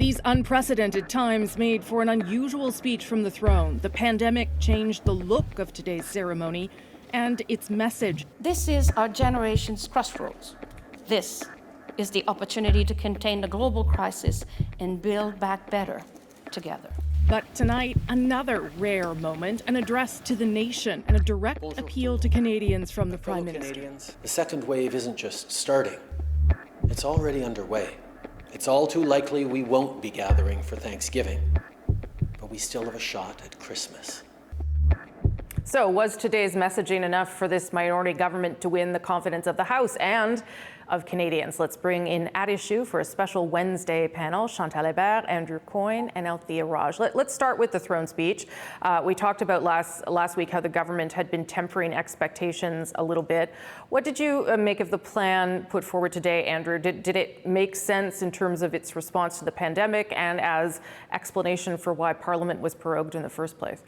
These unprecedented times made for an unusual speech from the throne. The pandemic changed the look of today's ceremony and its message. This is our generation's crossroads. This is the opportunity to contain the global crisis and build back better together. But tonight, another rare moment, an address to the nation and a direct appeal to Canadians from the Prime Minister. Canadians, the second wave isn't just starting, it's already underway. It's all too likely we won't be gathering for Thanksgiving, but we still have a shot at Christmas. So was today's messaging enough for this minority government to win the confidence of the House and of Canadians? Let's bring in at issue for a special Wednesday panel, Chantal Hébert, Andrew Coyne, and Althea Raj. Let's start with the throne speech. We talked about last week how the government had been tempering expectations a little bit. What did you make of the plan put forward today, Andrew? Did it make sense in terms of its response to the pandemic and as explanation for why Parliament was prorogued in the first place?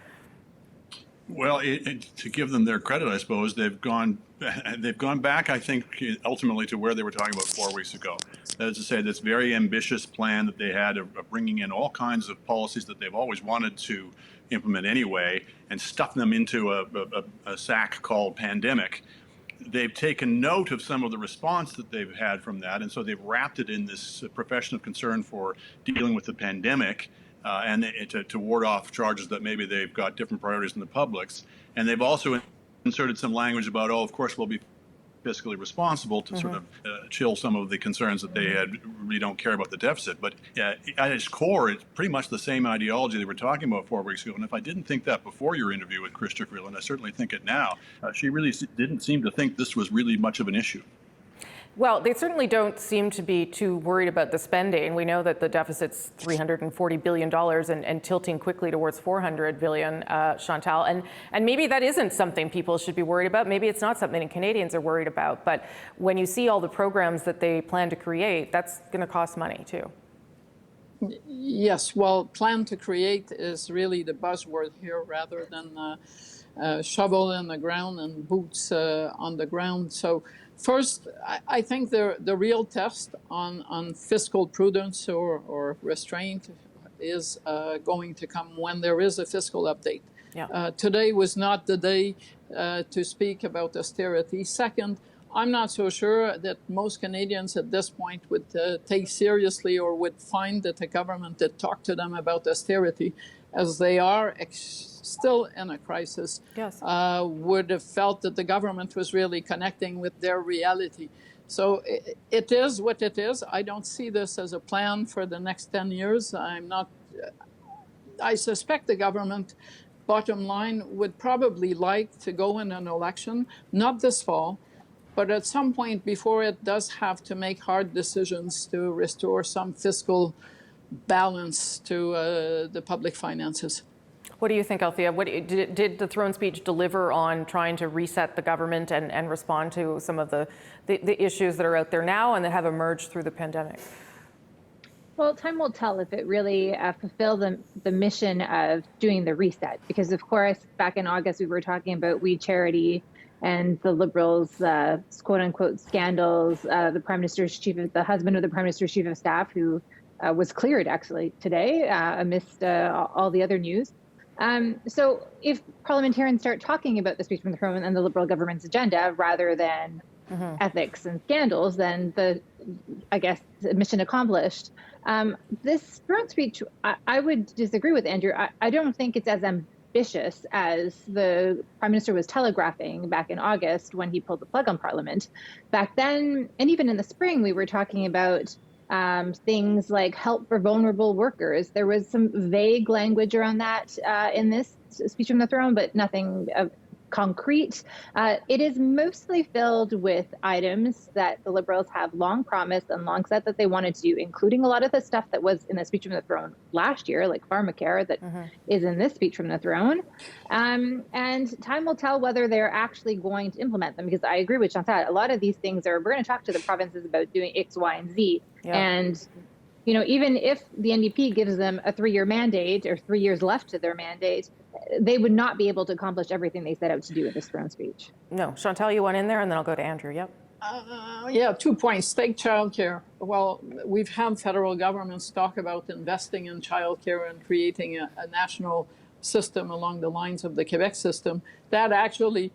Well, to give them their credit, I suppose they've gone back, I think, ultimately to where they were talking about 4 weeks ago. That is to say, this very ambitious plan that they had of bringing in all kinds of policies that they've always wanted to implement anyway and stuff them into a sack called pandemic. They've taken note of some of the response that they've had from that, and so they've wrapped it in this profession of concern for dealing with the pandemic. And to ward off charges that maybe they've got different priorities than the public's. And they've also inserted some language about, of course, we'll be fiscally responsible to sort of chill some of the concerns that they had really don't care about the deficit. But at its core, it's pretty much the same ideology they were talking about 4 weeks ago. And if I didn't think that before your interview with Chrystia Freeland, I certainly think it now. She really didn't seem to think this was really much of an issue. Well, they certainly don't seem to be too worried about the spending. We know that the deficit's $340 billion and tilting quickly towards $400 billion, Chantal. And maybe that isn't something people should be worried about. Maybe it's not something that Canadians are worried about. But when you see all the programs that they plan to create, that's going to cost money, too. Yes, well, plan to create is really the buzzword here rather than shovel in the ground and boots on the ground. So first, I think the real test on fiscal prudence or restraint is going to come when there is a fiscal update. Yeah. Today was not the day to speak about austerity. Second, I'm not so sure that most Canadians at this point would take seriously or would find that the government that talked to them about austerity, as they are still in a crisis, yes, would have felt that the government was really connecting with their reality. So it is what it is. I don't see this as a plan for the next 10 years. I suspect the government, bottom line, would probably like to go in an election, not this fall, but at some point before it does have to make hard decisions to restore some fiscal balance to the public finances. What do you think, Althea? Did the throne speech deliver on trying to reset the government and respond to some of the issues that are out there now and that have emerged through the pandemic? Well, time will tell if it really fulfilled the mission of doing the reset. Because, of course, back in August, we were talking about We Charity and the Liberals' quote-unquote scandals. The husband of the Prime Minister's Chief of Staff, who was cleared, actually, today amidst all the other news. So if parliamentarians start talking about the speech from the throne and the Liberal government's agenda rather than ethics and scandals, then I guess, mission accomplished. This throne speech, I would disagree with Andrew. I don't think it's as ambitious as the Prime Minister was telegraphing back in August when he pulled the plug on Parliament. Back then, and even in the spring, we were talking about things like help for vulnerable workers. There was some vague language around that in this speech from the throne, but nothing concrete. It is mostly filled with items that the Liberals have long promised and long said that they wanted to do, including a lot of the stuff that was in the speech from the throne last year, like pharmacare, that is in this speech from the throne. And time will tell whether they're actually going to implement them, because I agree with Chantal. A lot of these things we're going to talk to the provinces about doing X, Y, and Z. Yeah. And even if the NDP gives them a 3-year mandate or 3 years left to their mandate, they would not be able to accomplish everything they set out to do with this throne speech. No. Chantal, you want in there, and then I'll go to Andrew. Yep. Yeah, 2 points. Take childcare. Well, we've had federal governments talk about investing in childcare and creating a national system along the lines of the Quebec system. That actually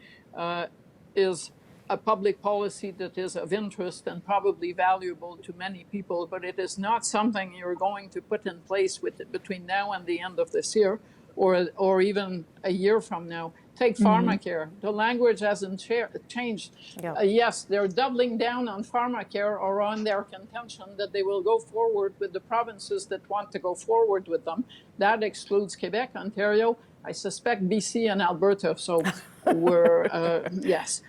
is a public policy that is of interest and probably valuable to many people, but it is not something you're going to put in place between now and the end of this year, or even a year from now. Take pharmacare. The language hasn't changed. Yeah. Yes, they're doubling down on pharmacare, or on their contention that they will go forward with the provinces that want to go forward with them. That excludes Quebec, Ontario, I suspect BC and Alberta. So we're, yes,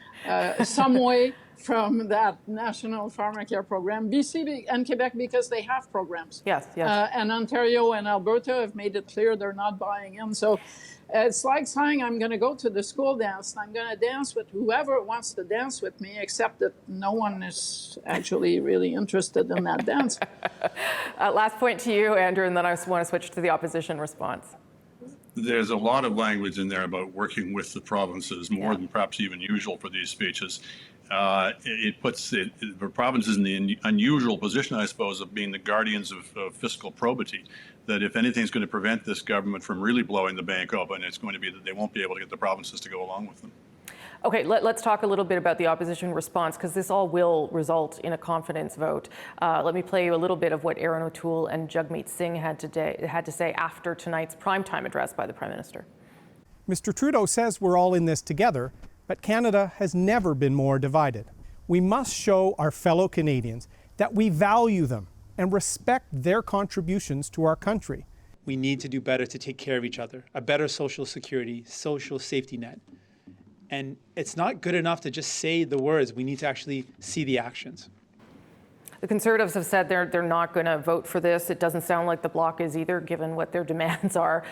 some way from that national pharmacare program. BC and Quebec, because they have programs. Yes, yes. And Ontario and Alberta have made it clear they're not buying in. So it's like saying I'm going to go to the school dance and I'm going to dance with whoever wants to dance with me, except that no one is actually really interested in that dance. Last point to you, Andrew, and then I want to switch to the opposition response. There's a lot of language in there about working with the provinces, more than perhaps even usual for these speeches. It puts the provinces in the unusual position, I suppose, of being the guardians of fiscal probity, that if anything's going to prevent this government from really blowing the bank open, it's going to be that they won't be able to get the provinces to go along with them. Okay, let's talk a little bit about the opposition response, because this all will result in a confidence vote. Let me play you a little bit of what Erin O'Toole and Jagmeet Singh had to say after tonight's primetime address by the Prime Minister. Mr. Trudeau says we're all in this together, but Canada has never been more divided. We must show our fellow Canadians that we value them and respect their contributions to our country. We need to do better to take care of each other, a better social security, social safety net. And it's not good enough to just say the words. We need to actually see the actions. The Conservatives have said they're not going to vote for this. It doesn't sound like the Bloc is either, given what their demands are.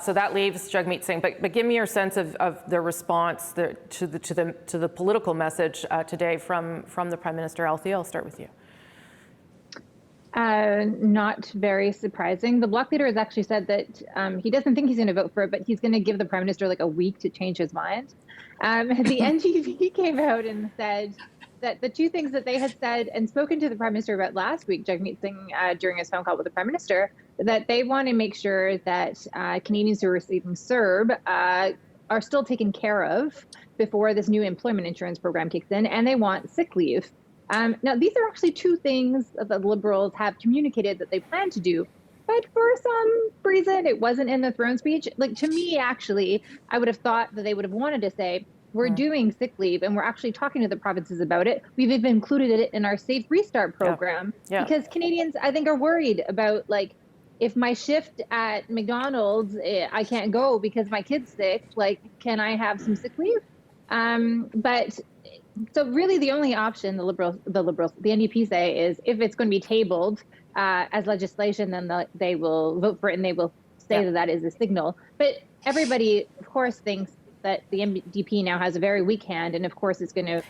So that leaves Jagmeet Singh. But give me your sense of the response to the political message today from the Prime Minister. Althea, I'll start with you. Not very surprising. The Bloc leader has actually said that he doesn't think he's going to vote for it, but he's going to give the Prime Minister like a week to change his mind. The NDP came out and said that the two things that they had said and spoken to the Prime Minister about last week, Jagmeet Singh, during his phone call with the Prime Minister, that they want to make sure that Canadians who are receiving CERB are still taken care of before this new employment insurance program kicks in, and they want sick leave. Now, these are actually two things that the Liberals have communicated that they plan to do, but for some reason, it wasn't in the throne speech. Like, to me, actually, I would have thought that they would have wanted to say, we're doing sick leave and we're actually talking to the provinces about it. We've even included it in our Safe Restart program because Canadians, I think, are worried about, like, if my shift at McDonald's, I can't go because my kid's sick, like, can I have some sick leave? But so really the only option the NDP say is if it's going to be tabled as legislation, then they will vote for it and they will say that is a signal. But everybody, of course, thinks that the NDP now has a very weak hand, and of course it's going to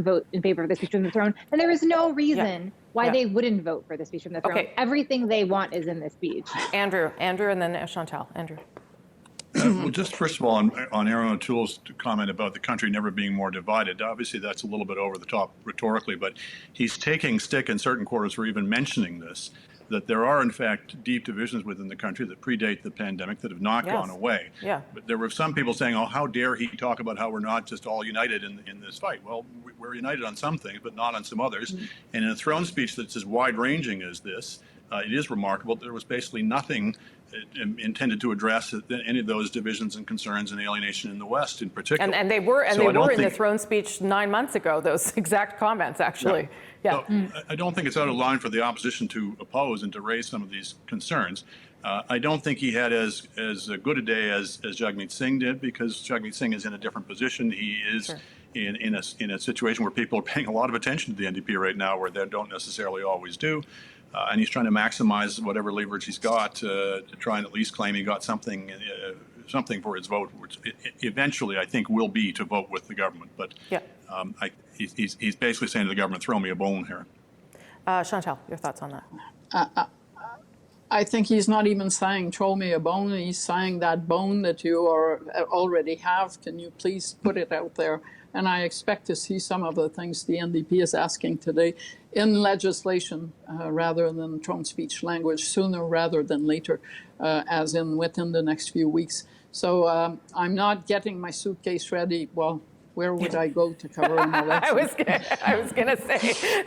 vote in favor of the speech from the throne. And there is no reason why they wouldn't vote for the speech from the throne. Everything they want is in this speech. Andrew, and then Chantal. Andrew. Well, just first of all, on Erin O'Toole's comment about the country never being more divided, obviously that's a little bit over the top rhetorically, but he's taking stick in certain quarters for even mentioning this, that there are in fact deep divisions within the country that predate the pandemic that have not gone away. But there were some people saying, oh, how dare he talk about how we're not just all united in this fight. Well, we're united on some things, but not on some others. And in a throne speech that's as wide-ranging as this, it is remarkable that there was basically nothing intended to address any of those divisions and concerns and alienation in the West in particular. And they were in the throne speech 9 months ago, those exact comments, actually. So I don't think it's out of line for the opposition to oppose and to raise some of these concerns. I don't think he had as good a day as Jagmeet Singh did, because Jagmeet Singh is in a different position. He is in a situation where people are paying a lot of attention to the NDP right now, where they don't necessarily always do. And he's trying to maximize whatever leverage he's got to try and at least claim he got something for his vote, which eventually I think will be to vote with the government. But he's basically saying to the government, throw me a bone here. Chantal, your thoughts on that? I think he's not even saying throw me a bone. He's saying that bone that you already have, can you please put it out there? And I expect to see some of the things the NDP is asking today in legislation rather than throne speech language sooner rather than later, as in within the next few weeks. So I'm not getting my suitcase ready. Well, where would I go to cover an election? I was gonna say.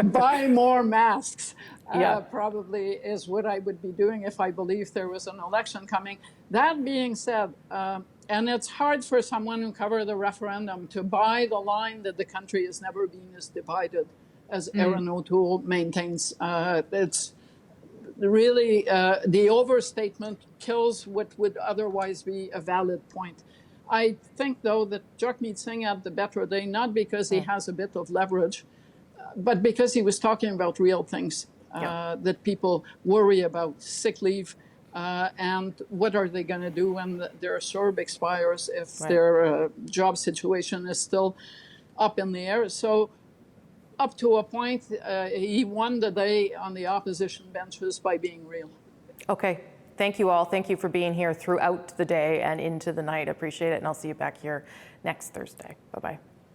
Buy more masks. Yeah. Probably is what I would be doing if I believed there was an election coming. That being said, and it's hard for someone who covered the referendum to buy the line that the country has never been as divided as Erin O'Toole maintains. It's really the overstatement kills what would otherwise be a valid point. I think, though, that Jagmeet Singh had the better day, not because he has a bit of leverage, but because he was talking about real things that people worry about, sick leave, and what are they going to do when their SERB expires if their job situation is still up in the air. So up to a point, he won the day on the opposition benches by being real. Okay. Thank you all. Thank you for being here throughout the day and into the night. Appreciate it. And I'll see you back here next Thursday. Bye-bye.